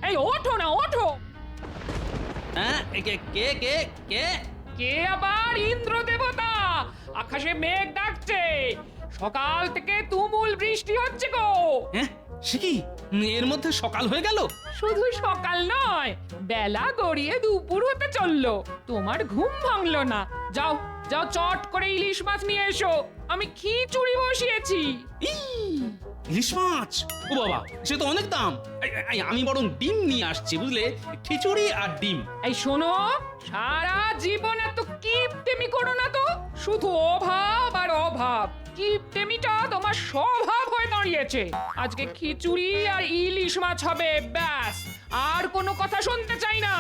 এই ওঠো না ওঠো। হ্যাঁ কে কে কে কে কে আবার? ইন্দ্র দেবতা। আকাশে মেঘ ডাকছে, সকাল থেকে তুমুল বৃষ্টি হচ্ছে গো। হ্যাঁ সে কি এর মধ্যে সকাল হয়ে গেল? শুধু সকাল নয়, বেলা গড়িয়ে দুপুর হতে চললো। তোমার ঘুম ভাঙলো না? যাও যাও, চট করে ইলিশ মাছ নিয়ে এসো, আমি খিচুড়ি বসিয়েছি। ইলিশ মাছ? ও বাবা, সে তো অনেক দাম। আমি বরং ডিম নিয়ে আসছি, বুঝলে, খিচুড়ি আর ডিম। এই শোনো, সারা জীবন এত কিপটেমি করো না তো। শুধু অভাব আর অভাব। কিপটেমিটা তোমার স্বভাব হয়ে দাঁড়িয়েছে। আজকে খিচুড়ি আর ইলিশ মাছ হবে, ব্যাস। আর কোনো কথা শুনতে চাই না।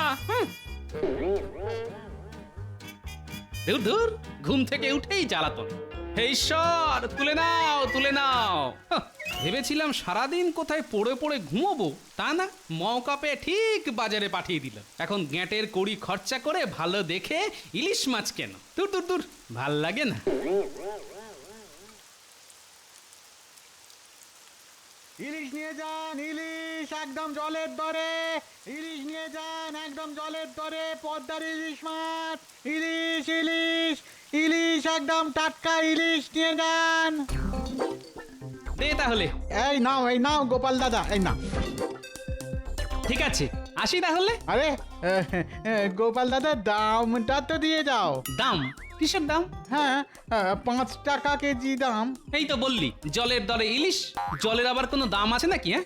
দূর দূর, ঘুম থেকে উঠেই জ্বালাতন। হে ঈশ্বর, তুলে নাও তুলে নাও। ভেবেছিলাম সারাদিন কোথায় পড়ে পড়ে ঘুমোবো, তা না, মৌকা পেয়ে ঠিক বাজারে পাঠিয়ে দিল। এখন গ্যাঁটের কড়ি খরচা করে ভালো দেখে ইলিশ মাছ কেন? দূর দূর দূর, ভাল লাগে না। ইলিশ নিয়ে যান, ইলিশ একদম জলের দরে। ইলিশ নিয়ে যান একদম জলের দরে, পদ্মার ইলিশ মাছ। ইলিশ ইলিশ ইলিশ একদম টাটকা ইলিশ নিয়ে যান। দে তাহলে। এই নাও গোপাল দাদা, এই নাও। ঠিক আছে, আসি তাহলে। আরে গোপাল দাদা, দামটা তো দিয়ে যাও। দাম? কিসের দাম? হ্যাঁ, 5 টাকা কেজি দাম। এই তো বললি জলের দরে ইলিশ, জলের আবার কোনো দাম আছে নাকি? হ্যাঁ,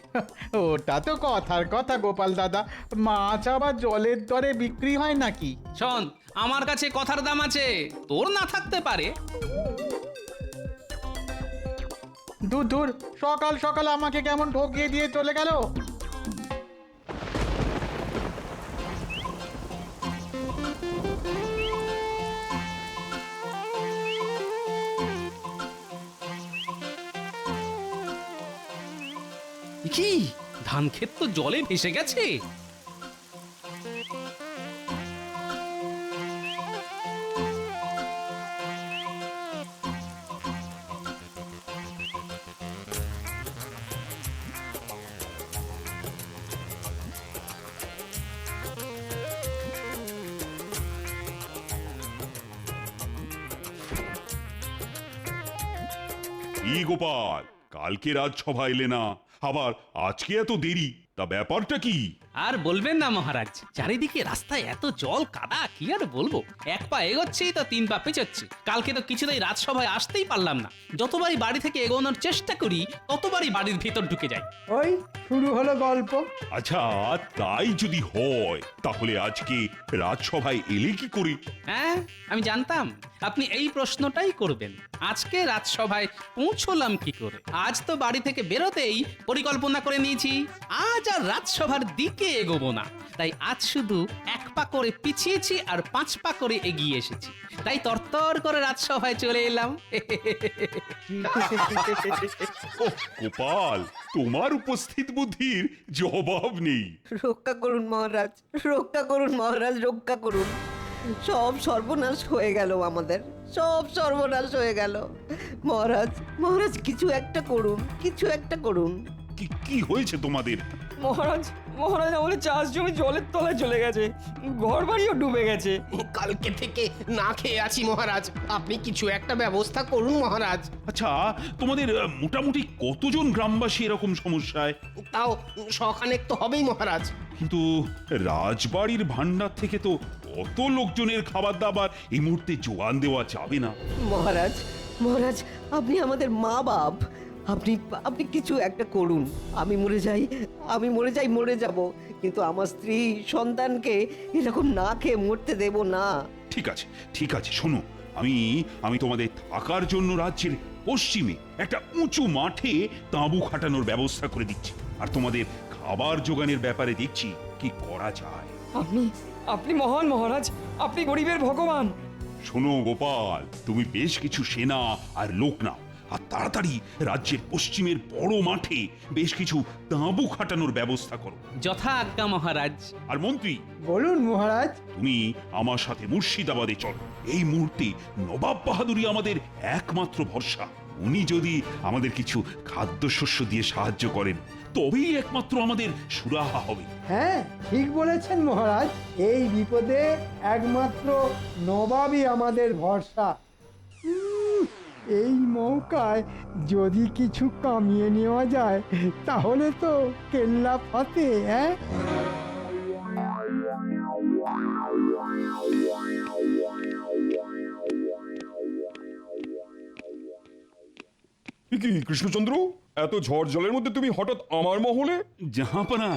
ওটা তো কথার কথা গোপাল দাদা, মাছ আবার জলের দরে বিক্রি হয় নাকি? শোন, আমার কাছে কথার দাম আছে, তোর না থাকতে পারে। দূর দূর, সকাল সকাল আমাকে কেমন ঠকিয়ে দিয়ে চলে গেল। কি, ধান ক্ষেত তো জলে ভেসে গেছে। কি গোপাল, কালকে রাজসভা এলে না, আবার আজকে এত দেরি, তা ব্যাপারটা কি? আর বলবেন না মহারাজ, চারিদিকে রাস্তায় এত জল কাদা, কি আর বলবো। এক পা এগোচ্ছেই তো 3 পা পেছোচ্ছি। কালকে তো কিছুতেই রাজসভায় আসতেই পারলাম না। যতবারই বাড়ি থেকে এগোনোর চেষ্টা করি, ততবারই বাড়ির ভিতর ঢুকে যাই। ওই শুরু হলো গল্প। আচ্ছা, তাই যদি হয় তাহলে আজকে রাজসভায় এলে কি করে? হ্যাঁ, আমি জানতাম আপনি এই প্রশ্নটাই করবেন। আজকে রাজসভায় পৌঁছলাম কি করে? আজ তো বাড়ি থেকে বেরোতেই পরিকল্পনা করে নিয়েছি, আজ আর রাজসভার দিকে এগোবো না। তাই আজ শুধু 1 পা করে পিছিয়েছি আর 5 পা করে এগিয়ে এসেছি। তাই তরতর করে রাজসভায় চলে এলাম। ওহ গোপাল, তোমার উপস্থিত বুদ্ধির জবাব নেই। রক্ষা করুন মহারাজ, রক্ষা করুন মহারাজ, রক্ষা করুন। সব সর্বনাশ হয়ে গেল আমাদের, সব সর্বনাশ হয়ে গেল। মহারাজ, মহারাজ কিছু একটা করুন, কিছু একটা করুন। কি হয়েছে তোমাদের? মহারাজ, মহারাজ, আমাদের চাষ জমি জলের তলায় চলে গেছে, ঘর বাড়িও ডুবে গেছে। কালকে থেকে না খেয়ে আছি মহারাজ, আপনি কিছু একটা ব্যবস্থা করুন মহারাজ। আচ্ছা, তোমাদের মোটামুটি কতজন গ্রামবাসী এরকম সমস্যায়? তাও শখানেক তো হবেই মহারাজ। কিন্তু রাজবাড়ির ভান্ডার থেকে তো অত লোকজনের খাবার দাবার এই মুহূর্তে জোগান দেওয়া যাবে না। মহারাজ, মহারাজ, আপনি আমাদের মা বাপ, আপনি আপনি কিছু একটা করুন। আমি মরে যাই, মরে যাব, কিন্তু আমার স্ত্রী সন্তানকে এরকম না খেয়ে মরতে দেব না। ঠিক আছে, শোনো, আমি তোমাদের থাকার জন্য রাজ্যের পশ্চিমে একটা উঁচু মাঠে তাঁবু খাটানোর ব্যবস্থা করে দিচ্ছি, আর তোমাদের খাবার জোগানের ব্যাপারে দেখছি কি করা যায়। আপনি মহান মহারাজ, আপনি গরিবের ভগবান। শোনো গোপাল, তুমি বেশ কিছু সেনা আর লোক নাও, আর তাড়াতাড়ি রাজ্যের পশ্চিমের বড় মাঠে বেশ কিছু তাঁবু খাটানোর ব্যবস্থা করো। যথা আজ্ঞা মহারাজ। আর মন্ত্রী, বলুন মহারাজ। তুমি আমার সাথে মুর্শিদাবাদে চলো। এই মুহূর্তে নবাব বাহাদুরই আমাদের একমাত্র ভরসা। উনি যদি আমাদের কিছু খাদ্যশস্য দিয়ে সাহায্য করেন, তবেই একমাত্র আমাদের সুরাহা হবে। হ্যাঁ ঠিক বলেছেন মহারাজ, এই বিপদে একমাত্র নবাবই আমাদের ভরসা। এই মৌকায় যদি কিছু কামিয়ে নেওয়া যায় তাহলে তো কেল্লা ফতে। হ্যাঁ কি কৃষ্ণচন্দ্র, এত ঝড় জলের মধ্যে তুমি হঠাৎ আমার মহলে? জাহাপানা,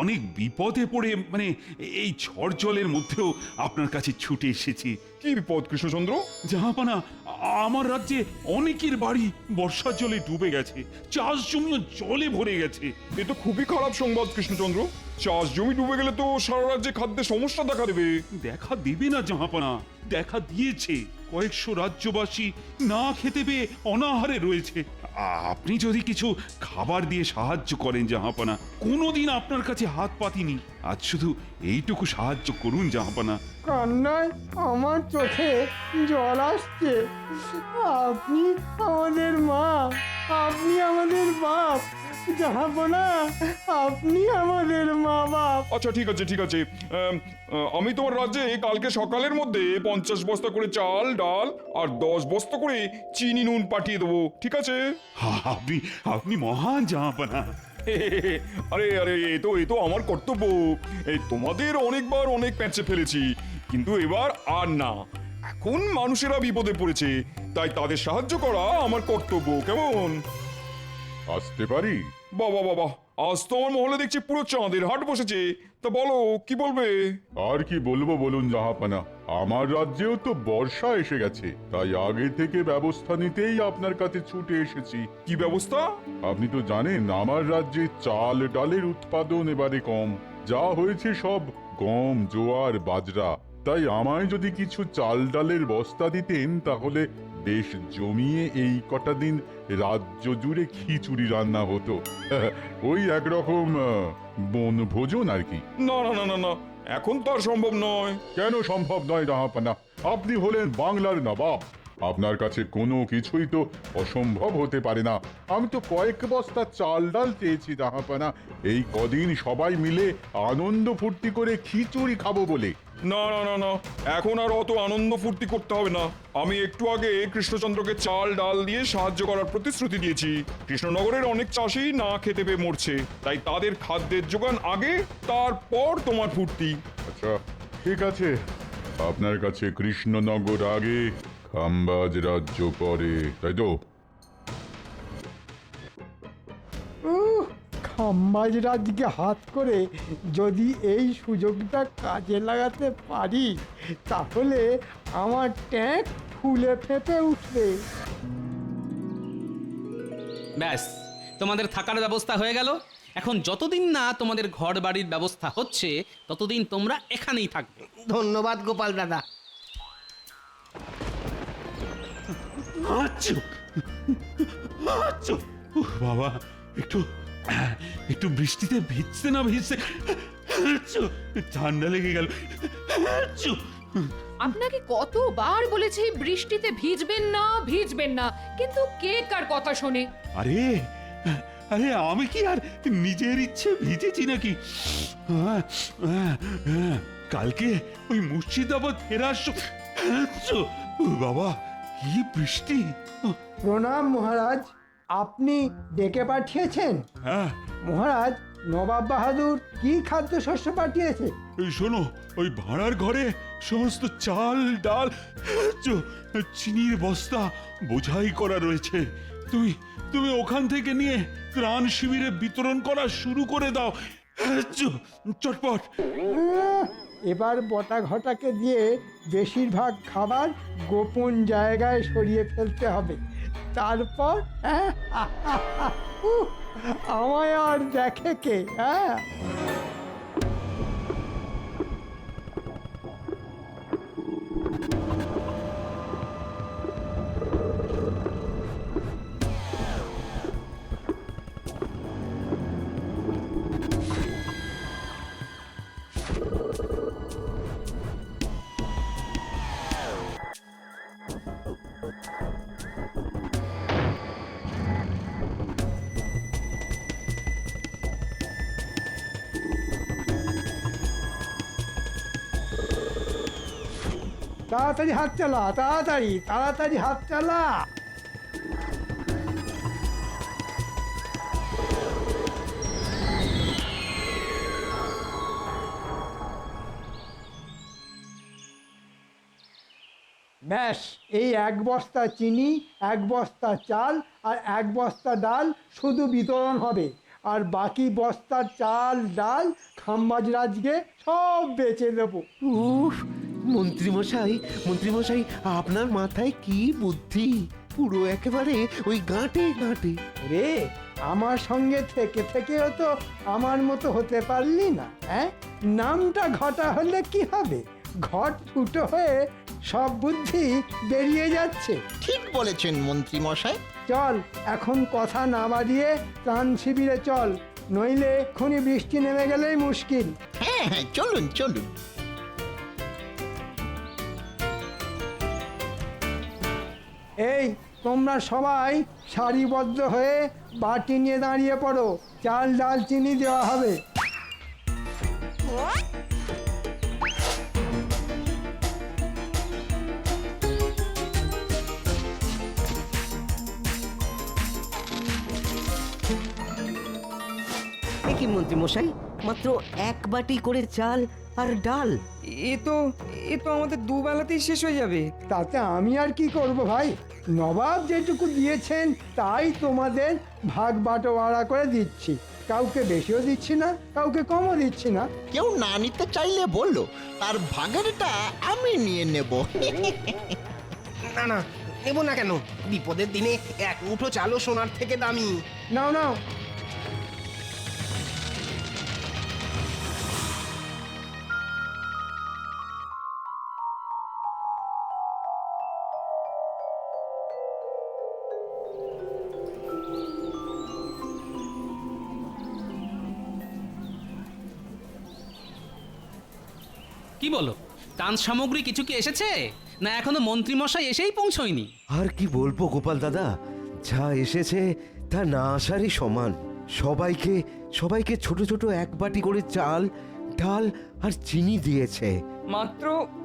অনেক বিপদে পড়ে মানে এই ঝড় জলের মধ্যেও আপনার কাছে ছুটে এসেছি। কি বিপদ কৃষ্ণচন্দ্র? জাহাপানা, আমার রাজ্যে অনেকের বাড়ি বর্ষার জলে ডুবে গেছে, চাষ জমিও জলে ভরে গেছে। এ তো খুবই খারাপ সংবাদ কৃষ্ণচন্দ্র। চাষ জমি ডুবে গেলে তো সারা রাজ্যে খাদ্যে সমস্যা দেখা দেবে। দেখা দেবে না জাহাপানা, দেখা দিয়েছে। কয়েকশো রাজ্যবাসী না খেতে পেয়ে অনাহারে রয়েছে। আপনি যদি কিছু খাবার দিয়ে সাহায্য করেন জাহাপানা, কোনোদিন আপনার কাছে হাত পাতিনি, আজ শুধু এইটুকু সাহায্য করুন জাহাপানা। কান্নায় আমার চোখে জল আসছে। আপনি আমাদের মা, আপনি আমাদের বাপ। জাহাপনা, আপনি আমাদের মা বাপ। আচ্ছা ঠিক আছে ঠিক আছে, আমি তোমার রাজ্যে কালকে সকালের মধ্যে 50 বস্তা করে চাল ডাল আর 10 বস্তা করে চিনি নুন পাঠিয়ে দেবো, ঠিক আছে? আপনি আপনি মহান জাহাপানা। আরে আরে এ তো আমার কর্তব্য। এই তোমাদের অনেকবার অনেক প্যাঁচে ফেলেছি, কিন্তু এবার আর না। এখন মানুষেরা বিপদে পড়েছে, তাই তাদের সাহায্য করা আমার কর্তব্য। কেমন? আসতে পারি? বাবা বাবা, আজ তো আমার মহলে দেখছি পুরো চাঁদের হাট বসেছে। তা বলো কি বলবে? আর কি বলবো বলুন জাহাপানা, আমার রাজ্যেও তো বর্ষা এসে গেছে, তাই আগে থেকে ব্যবস্থা নিতেই আপনার কাছে ছুটে এসেছি। কি ব্যবস্থা? আপনি তো জানেন আমার রাজ্যে চাল ডালের উৎপাদন এবারে কম, যা হয়েছে সব গম জোয়ার বাজরা। তাই আমায় যদি কিছু চাল ডালের বস্তা দিতেন তাহলে বেশ জমিয়ে এই কটা দিন রাজ্য জুড়ে খিচুড়ি রান্না হতো। ওই একরকম বনভোজন আর কি। না না না না না, এখন তো আর সম্ভব নয়। কেন সম্ভব নয় জাহাপানা? আপনি হলেন বাংলার নবাব, আপনার কাছে কোনো কিছুই তো অসম্ভব হতে পারে না। আমি তো কয়েক বস্তা চাল ডাল চেয়েছি জাহাপানা, এই কদিন সবাই মিলে আনন্দ ফুর্তি করে খিচুড়ি খাবো বলে। না না না না, এখন আর অত আনন্দ ফুর্তি করতে হবে না। আমি একটু আগে কৃষ্ণচন্দ্রকে চাল ডাল দিয়ে সাহায্য করার প্রতিশ্রুতি দিয়েছি। কৃষ্ণনগরের অনেক চাষি না খেতে পেয়ে মরছে, তাই তাদের খাদ্যের যোগান আগে, তারপর তোমার ফুর্তি। আচ্ছা ঠিক আছে, আপনার কাছে কৃষ্ণনগর আগে খাম্বাজ রাজ্য পরে, তাই তো? খাম্বাজ রাজকে হাত করে যদি এই সুযোগটা কাজে লাগাতে পারি তাহলে আমার ট্যাঙ্ক ফুলে ফেঁপে উঠবে। ব্যাস, তোমাদের থাকার ব্যবস্থা হয়ে গেল। এখন যতদিন না তোমাদের ঘর বাড়ির ব্যবস্থা হচ্ছে ততদিন তোমরা এখানেই থাকবে। ধন্যবাদ গোপাল দাদা। আচ্ছা আচ্ছা, বাবা, একটু একটু বৃষ্টিতে ভিজতে না ভিজতে ঠান্ডা লেগে গেল। আপনাকে কতবার বলেছি বৃষ্টিতে ভিজবেন না, কিন্তু কে কার কথা শোনে? আরে আরে, আমি কি আর নিজের ইচ্ছে ভিজেছি নাকি? কালকে ওই মুর্শিদাবাদ ফেরার বাবা, কি বৃষ্টি! প্রণাম মহারাজ, আপনি ডেকে পাঠিয়েছেন? হ্যাঁ মহারাজ, নবাব বাহাদুর কি খাদ্যশস্য পাঠিয়েছে? এই শোনো, ওই ভাড়ার ঘরে সমস্ত চাল ডাল চিনির বস্তা বোঝাই করা রয়েছে। তুমি তুমি ওখান থেকে নিয়ে ত্রাণ শিবিরে বিতরণ করা শুরু করে দাও চটপট। এবার বটা ঘটাকে দিয়ে বেশিরভাগ খাবার গোপন জায়গায় সরিয়ে ফেলতে হবে। তারপর আমায় আর দেখে কে? হ্যাঁ তাড়াতাড়ি হাত চালা, তাড়াতাড়ি তাড়াতাড়ি হাত চালা। ব্যাস, এই 1 বস্তা চিনি, 1 বস্তা চাল আর 1 বস্তা ডাল শুধু বিতরণ হবে। আর বাকি বস্তার চাল ডাল খাম্বাজরাজকে সব বেচে দেবো। উফ, মন্ত্রীমশাই মন্ত্রীমশাই, আপনার মাথায় কি বুদ্ধি! পুরো একেবারে ওই গাঁটে গাঁটে। রে, আমার সঙ্গে থেকে থেকেও তো আমার মতো হতে পারলি না, হ্যাঁ? নামটা ঘটা হলে কি হবে? ঘট ফুটো হয়ে সব বুদ্ধি বেরিয়ে যাচ্ছে। ঠিক বলেছেন মন্ত্রী মশাই। চল, এখন কথা না বাড়িয়ে ত্রাণ শিবিরে চল, নইলে এক্ষুনি বৃষ্টি নেমে গেলেই মুশকিল। হ্যাঁ হ্যাঁ, চলুন চলুন। এই, তোমরা সবাই সারিবদ্ধ হয়ে বাটি নিয়ে দাঁড়িয়ে পড়ো, চাল ডাল চিনি দেওয়া হবে। এ কি মন্ত্রীমশাই, মাত্র 1 বাটি করে চাল আর ডাল? এ তো আমাদের দুবেলাতেই শেষ হয়ে যাবে। তাতে আমি আর কি করব ভাই? নবাব যেটুকু দিয়েছেন তাই তোমাদের ভাগ বাটোয়ারা করে দিচ্ছি। কাউকে বেশিও দিচ্ছি না, কাউকে কমও দিচ্ছি না। কেউ না নিতে চাইলে বললো, তার ভাগেরটা আমি নিয়ে নেব। না না, নেব না কেন? বিপদের দিনে 1 মুঠো চালও সোনার থেকে দামি। নাও নাও। কি বলো, ত্রাণ সামগ্রী কিছু কি এসেছে, না এখনো মন্ত্রীমশাই এসেই পৌঁছয়নি? আর কি বলবো গোপাল দাদা, যা এসেছে তা না আসারই সমান। সবাইকে সবাইকে ছোট ছোট 1 বাটি করে চাল ডাল আর চিনি দিয়েছে।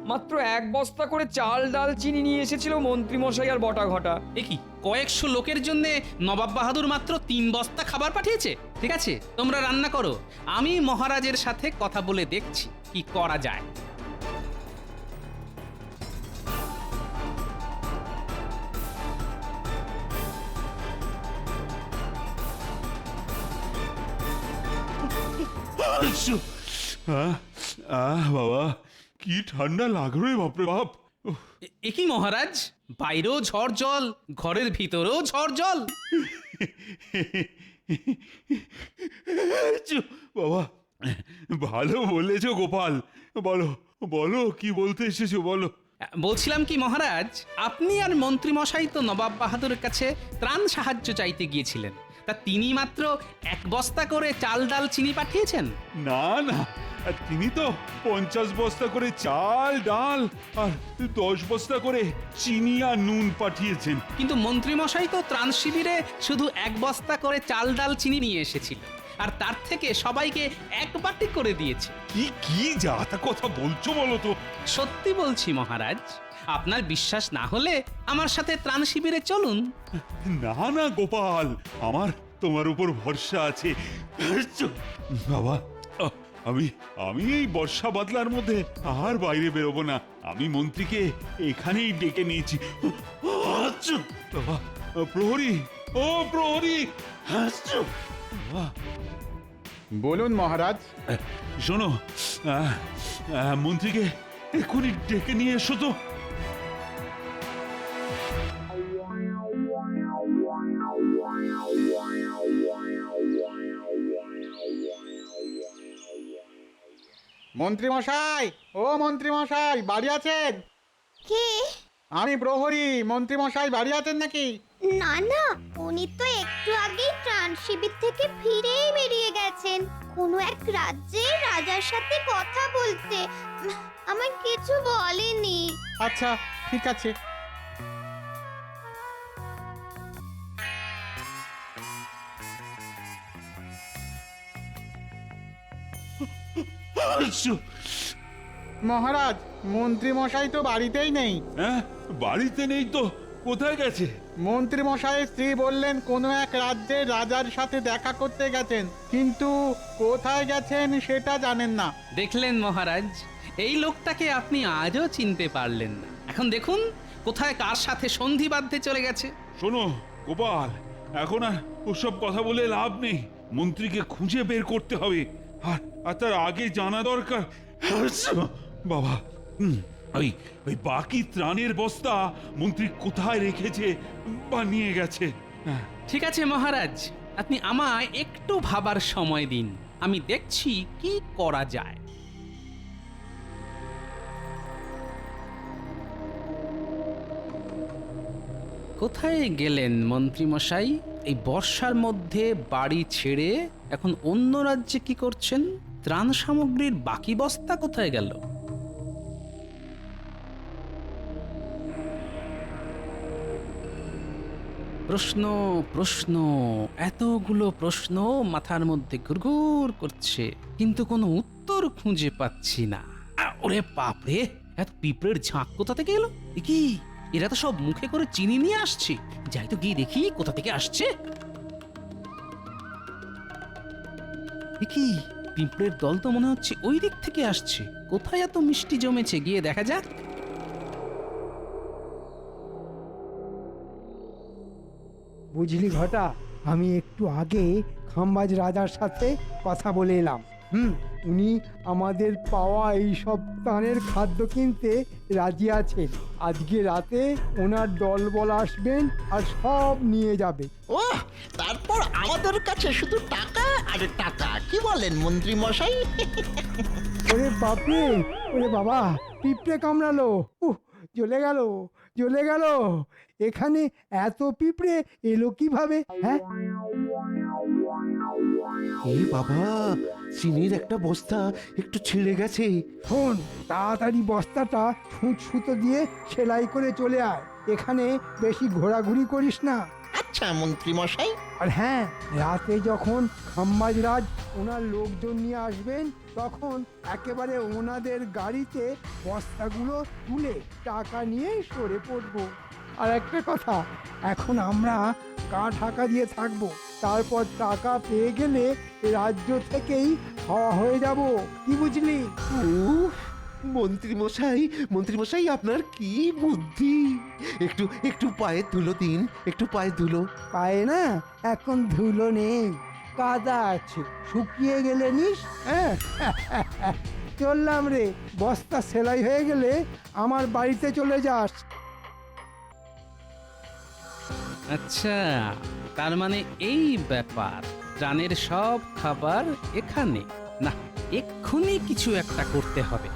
মাত্র 1 বস্তা করে চাল ডাল চিনি নিয়ে এসেছিল মন্ত্রী মশাই আর বটা ঘটা। এ কি, কয়েকশো লোকের জন্য নবাব বাহাদুর মাত্র 3 বস্তা খাবার পাঠিয়েছে? ঠিক আছে, তোমরা রান্না করো, আমি মহারাজের সাথে কথা বলে দেখছি কি করা যায়। বাবা, কি ঠান্ডা লাগলো রে বাপরে বাপ। এ কি মহারাজ, বাইরেও ঝড় জল, ঘরের ভিতরেও ঝড় জল। বাবা, ভালো বলেছো গোপাল। বলো বলো, কি বলতে এসেছো বলো। বলছিলাম কি মহারাজ, আপনি আর মন্ত্রীমশাই তো নবাব বাহাদুরের কাছে ত্রাণ সাহায্য চাইতে গিয়েছিলেন, তা তিনি মাত্র 1 বস্তা করে চাল ডাল চিনি পাঠিয়েছেন। না না, তিনি তো 50 বস্তা করে চাল ডাল আর 10 বস্তা করে চিনি আর নুন পাঠিয়েছেন। কিন্তু মন্ত্রীমশাই তো ত্রাণ শিবিরে শুধু 1 বস্তা করে চাল ডাল চিনি নিয়ে এসেছিলেন, আর তার থেকে সবাইকে 1 বাটি করে দিয়েছে। কি কি যা তা কথা বলছো বলো তো। সত্যি বলছি মহারাজ, আপনার বিশ্বাস না হলে আমার সাথে ত্রাণ শিবিরে চলুন। না না গোপাল, আমার তোমার উপর ভরসা আছে। বাবা, আমি এই বর্ষা বাদলার মধ্যে আর বাইরে বেরোবো না। আমি মন্ত্রীকে এখানেই ডেকে নিয়েছি। বাবা, প্রহরী, ও প্রহরী। বলুন মহারাজ। শোনো, মন্ত্রীকে এক্ষুনি ডেকে নিয়ে এসো তো। মন্ত্রী মশাই, ও মন্ত্রী মশাই, বাড়ি আছেন? কে? আমি প্রহরী। মন্ত্রী মশাই বাড়ি আছেন নাকি? না না, উনি তো একটু আগেই ত্রাণ শিবির থেকে ফিরেই বেরিয়ে গেছেন কোনো এক রাজ্যের রাজার সাথে কথা বলতে। আমায় কিছু বলেনি। আচ্ছা, ঠিক আছে। মহারাজ মন্ত্রী মশাই তো বাড়িতেই নেই। হ্যাঁ, বাড়িতে নেই তো, কোথায় গেছে? মন্ত্রী মশাইয়ের স্ত্রী বললেন কোনো এক রাজ্যের রাজার সাথে দেখা করতে গেছেন, কিন্তু কোথায় গেছেন সেটা জানেন না। দেখলেন মহারাজ, এই লোকটাকে আপনি আজও চিনতে পারলেন না। এখন দেখুন কোথায় কার সাথে সন্ধি বাঁধতে চলে গেছে। শোনো গোপাল, এখন আর ওসব কথা বলে লাভ নেই। মন্ত্রীকে খুঁজে বের করতে হবে, আর তার আগে জানা দরকার বাবা ওই ওই বাকি ত্রাণের বস্তা মন্ত্রী কোথায় রেখেছে বা নিয়ে গেছে। হ্যাঁ, ঠিক আছে মহারাজ, আপনি আমায় একটু ভাবার সময় দিন, আমি দেখছি কি করা যায়। কোথায় গেলেন মন্ত্রী মশাই? এই বর্ষার মধ্যে বাড়ি ছেড়ে এখন অন্য রাজ্যে কি করছেন? ত্রাণ সামগ্রীর বাকি বস্তা কোথায় গেল? প্রশ্ন প্রশ্ন, এতগুলো প্রশ্ন মাথার মধ্যে ঘুরঘুর করছে, কিন্তু কোনো উত্তর খুঁজে পাচ্ছি না। ওরে বাপরে, এত পিঁপড়ের ঝাঁক কোথা থেকে এলো? এ কি, এরা তো সব মুখে করে চিনি নিয়ে আসছে। যাই তো গিয়ে দেখি কোথা থেকে আসছে। এ কি, পিঁপড়ের দল তো মনে হচ্ছে ওই দিক থেকে আসছে। কোথায় এত মিষ্টি জমেছে, গিয়ে দেখা যাক। বুঝলি ঘটা, আমি একটু আগে খাম্বাজ রাজার সাথে কথা বলে এলাম। উনি আমাদের পাওয়া এই সব ত্রাণের খাদ্য কিনতে রাজি আছেন। আজকে রাতে ওনার দলবল আসবেন আর সব নিয়ে যাবে। ও, তারপর আমাদের কাছে শুধু টাকা আর টাকা, কি বলেন মন্ত্রী মশাই? ওরে বাপরে, ওরে বাবা, পিঁপড়ে কামড়ালো। জ্বলে গেল, জ্বলে গেল। এখানে এত পিঁপড়ে এলো কিভাবে? হ্যাঁ, এই বাবা, চিনির একটা বস্তা একটু ছিঁড়ে গেছে। শোন, তাড়াতাড়ি বস্তাটা সুতো দিয়ে সেলাই করে চলে আয়। এখানে বেশি ঘোরাঘুরি করিস না। আচ্ছা মন্ত্রী মশাই। আর হ্যাঁ, রাতে যখন খাম্বাজ রাজ ওনার লোকজন নিয়ে আসবেন, তখন একেবারে ওনাদের গাড়িতে বস্তাগুলো তুলে টাকা নিয়ে সরে পড়বো। আর একটা কথা, এখন আমরা গা ঢাকা দিয়ে থাকবো, তারপর টাকা পেয়ে গেলে রাজ্য থেকেই হাওয়া হয়ে যাব। কি বুঝলি? উফ, মন্ত্রী মশাই আপনার কি বুদ্ধি! একটু একটু পায়ে ধুলো দিন, একটু পায়ে ধুলো। পায়ে না এখন ধুলো নেই, কাদা আছে, শুকিয়ে গেলে নিস। হ্যাঁ, চললাম রে। বস্তা সেলাই হয়ে গেলে আমার বাড়িতে চলে যাস। আচ্ছা, তার মানে এই ব্যাপার। ত্রাণের সব খাবার এখানে না, এক্ষুনি কিছু একটা করতে হবে।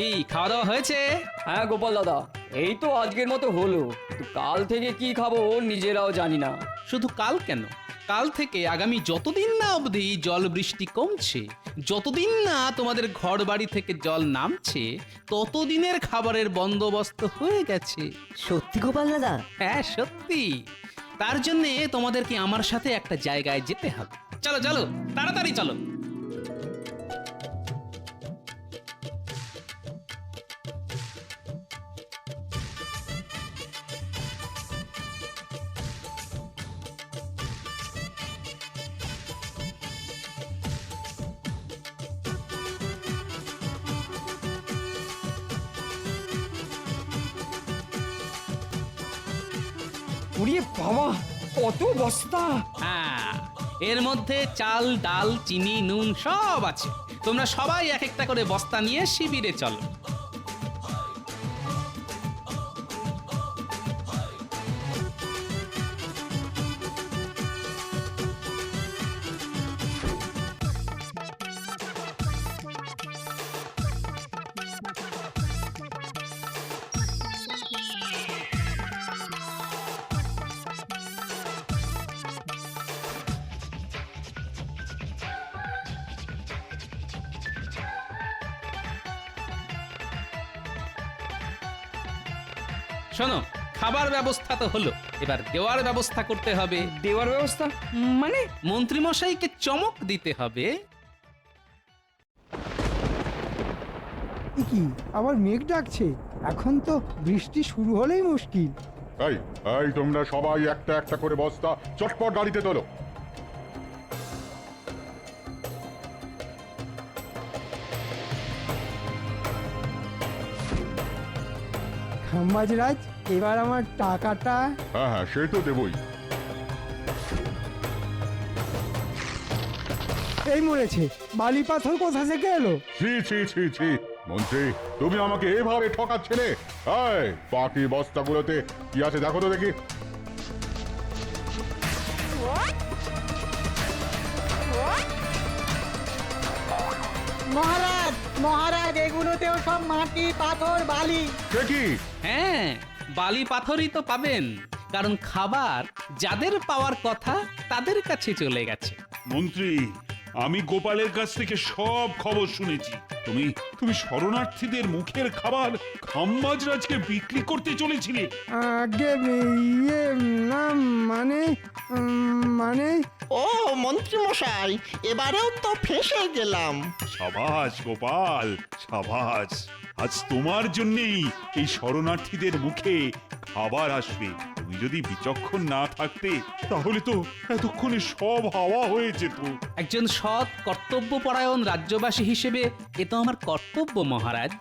এই খাওয়া দাওয়া হয়েছে? হ্যাঁ গোপাল দাদা, এই তো আজকের মতো হলো, কিন্তু কাল থেকে কি খাবো নিজেরাও জানি না। শুধু কাল কেন, কাল থেকে আগামী যতদিন না অবধি জল বৃষ্টি কমছে, যতদিন না তোমাদের ঘর বাড়ি থেকে জল নামছে, ততদিনের খাবারের বন্দোবস্ত হয়ে গেছে। সত্যি গোপাল দাদা? হ্যাঁ সত্যি। তার জন্য তোমাদেরকে আমার সাথে একটা জায়গায় যেতে হবে। চলো চলো, তাড়াতাড়ি চলো। উড়িয়ে বাবা, কত বস্তা! হ্যাঁ, এর মধ্যে চাল, ডাল, চিনি, নুন সব আছে। তোমরা সবাই এক একটা করে বস্তা নিয়ে শিবিরে চলো। শোনো, খাবার ব্যবস্থা তো হলো, এবার দেওয়ার ব্যবস্থা করতে হবে। দেওয়ার ব্যবস্থা মানে? মন্ত্রীমশাইকে চমক দিতে হবে। এ কি আবার মেঘ ডাকছে? এখন তো বৃষ্টি শুরু হলেই মুশকিল। এই এই তোমরা সবাই একটা একটা করে বস্তা চটপট গাড়িতে তোলো। খাম্বাজরাজ, এবার আমার টাকাটা। হ্যাঁ হ্যাঁ, সে তো দেবই। এই মরেছে, বালি পাথর কোথা থেকে এলো? ছি ছি ছি ছি, মন্ত্রী তুমি আমাকে এভাবে ঠকাচ্ছিলে? এই বাকি বস্তাগুলোতে কি আছে দেখো তো দেখি। মহারাজ মহারাজ, এগুলোতেও সব মাটি পাথর বালি। সে কি? হ্যাঁ, বালি পাথরই তো পাবেন, কারণ খাবার যাদের পাওয়ার কথা তাদের কাছে চলে গেছে। মন্ত্রী, আমি গোপালের কাছ থেকে সব খবর শুনেছি। তুমি তুমি শরণার্থীদের মুখের খাবার খাম্বাজরাজকে বিক্রি করতে চলেছিলে। আগে ইয়ে না, মানে ও মন্ত্রী মশাই, এবারেও তো ফেঁসে গেলাম। সাবাস গোপাল, সাবাস। আজ তোমার জন্যই এই শরণার্থীদের মুখে খাবার আসবে। তুমি যদি বিচক্ষণ না থাকতে তাহলে তো এতক্ষণে সব হাওয়া হয়ে যেত। একজন সৎ কর্তব্যপরায়ণ রাজ্যবাসী হিসেবে এ তো আমার কর্তব্য মহারাজ।